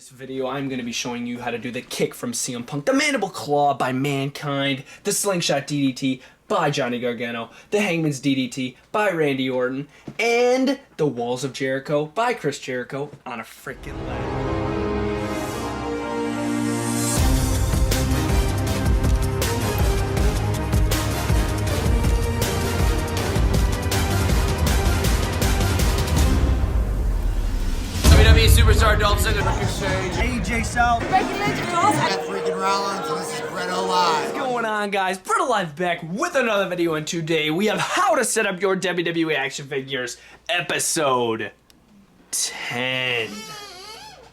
this video, I'm going to be showing you how to do the kick from CM Punk, the mandible claw by Mankind, the slingshot DDT by Johnny Gargano, the hangman's DDT by Randy Orton, and the walls of Jericho by Chris Jericho on a freaking ladder. WWE Superstar Dolph Ziggler, AJ South, Becky Lynch, Seth freaking Rollins, and this is BrettO Live. What's going on, guys? BrettO Live back with another video, and today we have how to set up your WWE action figures, episode 10.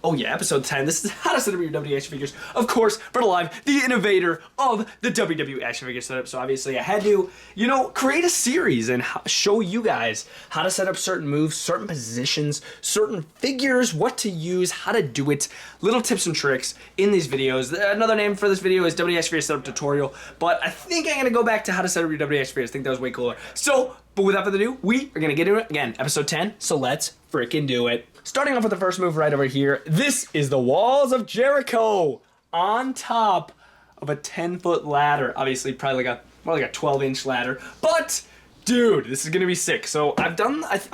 Oh yeah, episode 10. This is how to set up your WWE action figures. Of course, BrettO Live, the innovator of the WWE action figure setup. So obviously I had to, create a series and show you guys how to set up certain moves, certain positions, certain figures, what to use, how to do it, little tips and tricks in these videos. Another name for this video is WWE action figure setup tutorial, but I think I'm gonna go back to how to set up your WWE action figures. I think that was way cooler. So, but without further ado, we are gonna get into it again, episode 10. So let's freaking do it. Starting off with the first move right over here, this is the walls of Jericho on top of a 10-foot ladder. Obviously, probably more like a 12-inch ladder. But, dude, this is gonna be sick. So I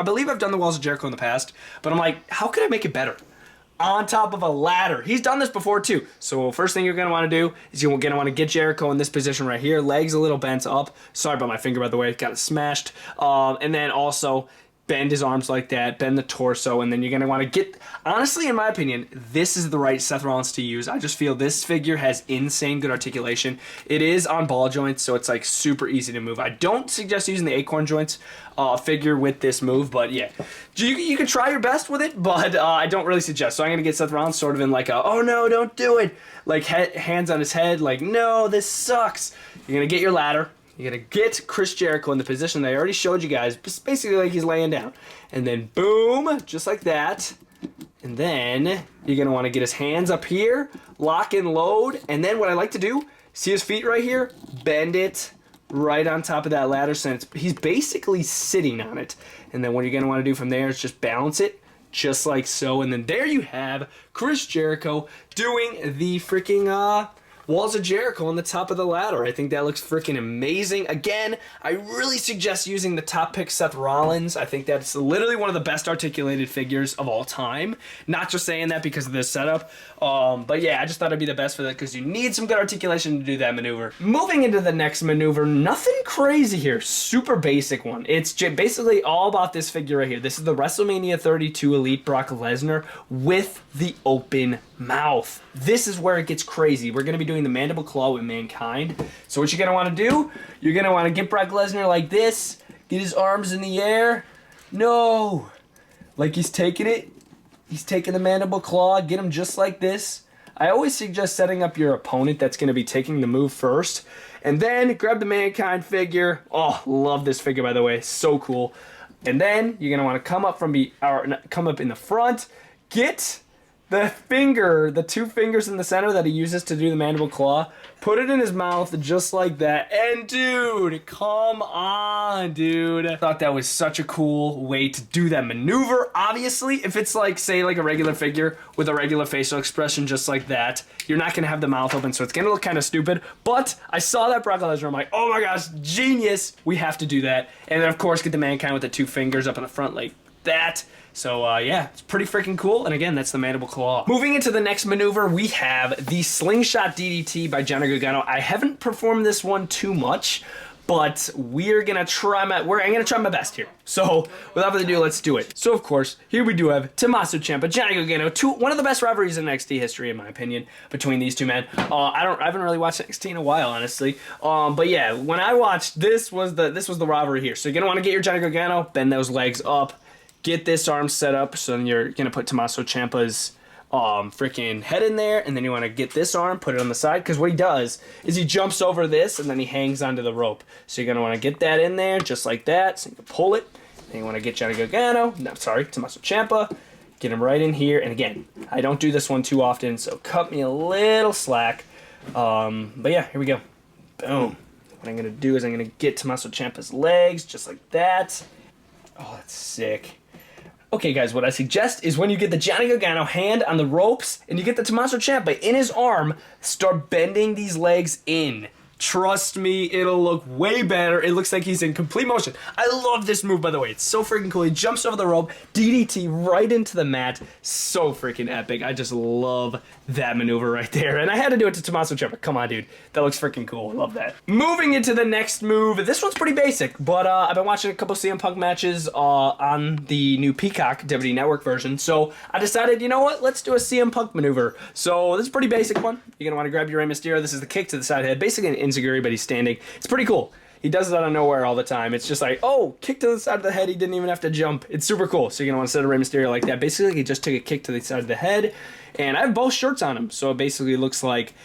believe I've done the walls of Jericho in the past, but I'm like, how could I make it better? On top of a ladder. He's done this before too. So first thing you're gonna want to do is you're gonna want to get Jericho in this position right here. Legs a little bent up. Sorry about my finger, by the way. Got it smashed. And then also bend his arms like that, bend the torso, and then you're going to want to get, honestly, in my opinion, this is the right Seth Rollins to use. I just feel this figure has insane good articulation. It is on ball joints, so it's like super easy to move. I don't suggest using the acorn joints figure with this move, but yeah. You can try your best with it, but I don't really suggest. So I'm going to get Seth Rollins sort of in like a, oh no, don't do it. Like hands on his head, like, no, this sucks. You're going to get your ladder. You're going to get Chris Jericho in the position that I already showed you guys, basically like he's laying down. And then boom, just like that. And then you're going to want to get his hands up here, lock and load. And then what I like to do, see his feet right here? Bend it right on top of that ladder so he's basically sitting on it. And then what you're going to want to do from there is just balance it just like so. And then there you have Chris Jericho doing the freaking walls of Jericho on the top of the ladder. I think that looks freaking amazing. Again, I really suggest using the top pick Seth Rollins. I think that's literally one of the best articulated figures of all time. Not just saying that because of this setup. But yeah, I just thought it'd be the best for that because you need some good articulation to do that maneuver. Moving into the next maneuver, nothing crazy here. Super basic one. It's basically all about this figure right here. This is the WrestleMania 32 Elite Brock Lesnar with the open mouth. This is where it gets crazy. We're going to be doing the mandible claw with Mankind. So what you're going to want to do, you're going to want to get Brock Lesnar like this, get his arms in the air. No! Like he's taking it. He's taking the mandible claw, get him just like this. I always suggest setting up your opponent that's going to be taking the move first. And then grab the Mankind figure. Oh, love this figure, by the way. So cool. And then you're going to want to come up in the front, get the two fingers in the center that he uses to do the mandible claw, put it in his mouth just like that, and dude, come on, dude. I thought that was such a cool way to do that maneuver. Obviously, if it's like, say, like a regular figure with a regular facial expression just like that, you're not gonna have the mouth open, so it's gonna look kind of stupid, but I saw that Brock Lesnar, I'm like, oh my gosh, genius, we have to do that. And then, of course, get the Mankind with the two fingers up in the front like that. So, yeah, it's pretty freaking cool. And again, that's the mandible claw. Moving into the next maneuver, we have the slingshot DDT by Johnny Gargano. I haven't performed this one too much, but I'm gonna try my best here. So, without further ado, let's do it. So, of course, here we do have Tommaso Ciampa, Johnny Gargano, one of the best rivalries in NXT history, in my opinion, between these two men. I haven't really watched NXT in a while, honestly. But yeah, when I watched, this was the rivalry here. So, you're gonna want to get your Johnny Gargano, bend those legs up. Get this arm set up, so then you're going to put Tommaso Ciampa's freaking head in there, and then you want to get this arm, put it on the side, because what he does is he jumps over this, and then he hangs onto the rope. So you're going to want to get that in there, just like that, so you can pull it. Then you want to get Tommaso Ciampa, get him right in here, and again, I don't do this one too often, so cut me a little slack. But yeah, here we go. Boom. What I'm going to do is I'm going to get Tommaso Ciampa's legs, just like that. Oh, that's sick. Okay, guys, what I suggest is when you get the Johnny Gargano hand on the ropes and you get the Tommaso Ciampa in his arm, start bending these legs in. Trust me, it'll look way better. It looks like he's in complete motion. I love this move, by the way. It's so freaking cool. He jumps over the rope, DDT right into the mat. So freaking epic. I just love that maneuver right there. And I had to do it to Tommaso Ciampa. Come on, dude. That looks freaking cool. I love that. Moving into the next move. This one's pretty basic, but I've been watching a couple CM Punk matches on the new Peacock WWE Network version. So I decided, you know what? Let's do a CM Punk maneuver. So this is a pretty basic one. You're going to want to grab your Rey Mysterio. This is the kick to the side head. Basically an enziguri, but he's standing. It's pretty cool. He does it out of nowhere all the time. It's just like, oh, kick to the side of the head. He didn't even have to jump. It's super cool. So you're going to want to set a Rey Mysterio like that. Basically, he just took a kick to the side of the head. And I have both shirts on him. So it basically looks like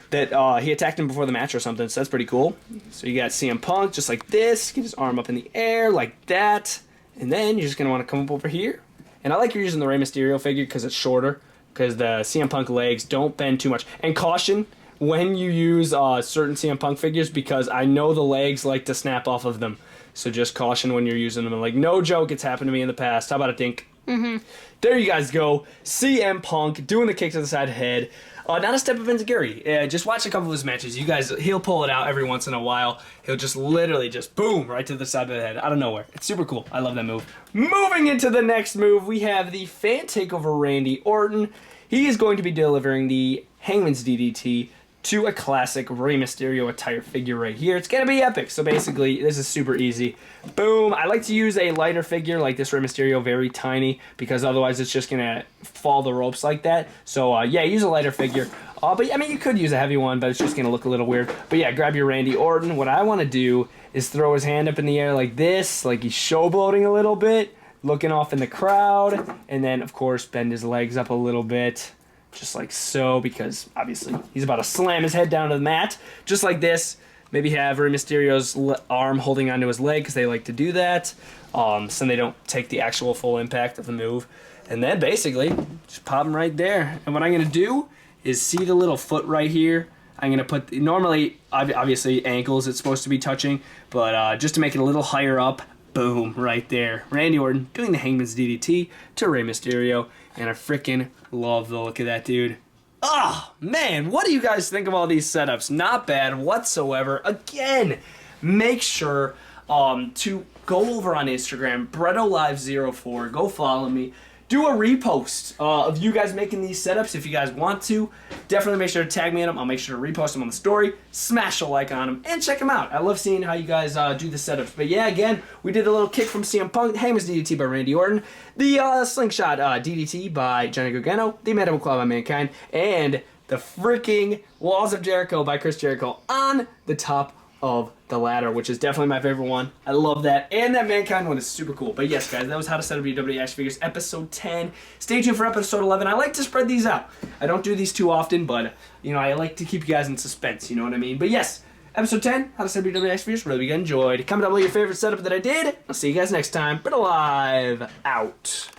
that he attacked him before the match or something. So that's pretty cool. So you got CM Punk just like this. Get his arm up in the air like that. And then you're just going to want to come up over here. And I like you're using the Rey Mysterio figure because it's shorter. Because the CM Punk legs don't bend too much. And caution when you use certain CM Punk figures, because I know the legs like to snap off of them. So just caution when you're using them. And like, no joke, it's happened to me in the past. How about a dink? Mm-hmm. There you guys go. CM Punk doing the kick to the side head. Not a step of enziguri. Just watch a couple of his matches. You guys, he'll pull it out every once in a while. He'll just literally just boom right to the side of the head out of nowhere. It's super cool. I love that move. Moving into the next move, we have the fan takeover Randy Orton. He is going to be delivering the Hangman's DDT to a classic Rey Mysterio attire figure right here. It's going to be epic. So basically, this is super easy. Boom. I like to use a lighter figure like this Rey Mysterio, very tiny, because otherwise it's just going to fall the ropes like that. So yeah, use a lighter figure. But I mean, you could use a heavy one, but it's just going to look a little weird. But yeah, grab your Randy Orton. What I want to do is throw his hand up in the air like this, like he's showboating a little bit, looking off in the crowd, and then, of course, bend his legs up a little bit. Just like so, because obviously he's about to slam his head down to the mat. Just like this. Maybe have Rey Mysterio's arm holding onto his leg, because they like to do that. So they don't take the actual full impact of the move. And then basically, just pop him right there. And what I'm going to do is see the little foot right here. I'm going to put, normally, obviously ankles it's supposed to be touching. But just to make it a little higher up, boom, right there. Randy Orton doing the Hangman's DDT to Rey Mysterio. And I freaking love the look of that dude. Oh, man, what do you guys think of all these setups? Not bad whatsoever. Again, make sure to go over on Instagram, BrettO Live 04. Go follow me. Do a repost of you guys making these setups if you guys want to. Definitely make sure to tag me in them. I'll make sure to repost them on the story. Smash a like on them and check them out. I love seeing how you guys do the setups. But yeah, again, we did a little kick from CM Punk, Hangman's DDT by Randy Orton, the slingshot DDT by Johnny Gargano, the mandible claw by Mankind, and the freaking Walls of Jericho by Chris Jericho on the top of the ladder, which is definitely my favorite one. I love that. And that Mankind one is super cool. But yes, guys, that was how to set up your WWE Action Figures episode 10. Stay tuned for episode 11. I like to spread these out. I don't do these too often, but, you know, I like to keep you guys in suspense, you know what I mean? But yes, episode 10, how to set up your WWE Action Figures. Really enjoyed. Comment down below your favorite setup that I did. I'll see you guys next time. BrettO Live out.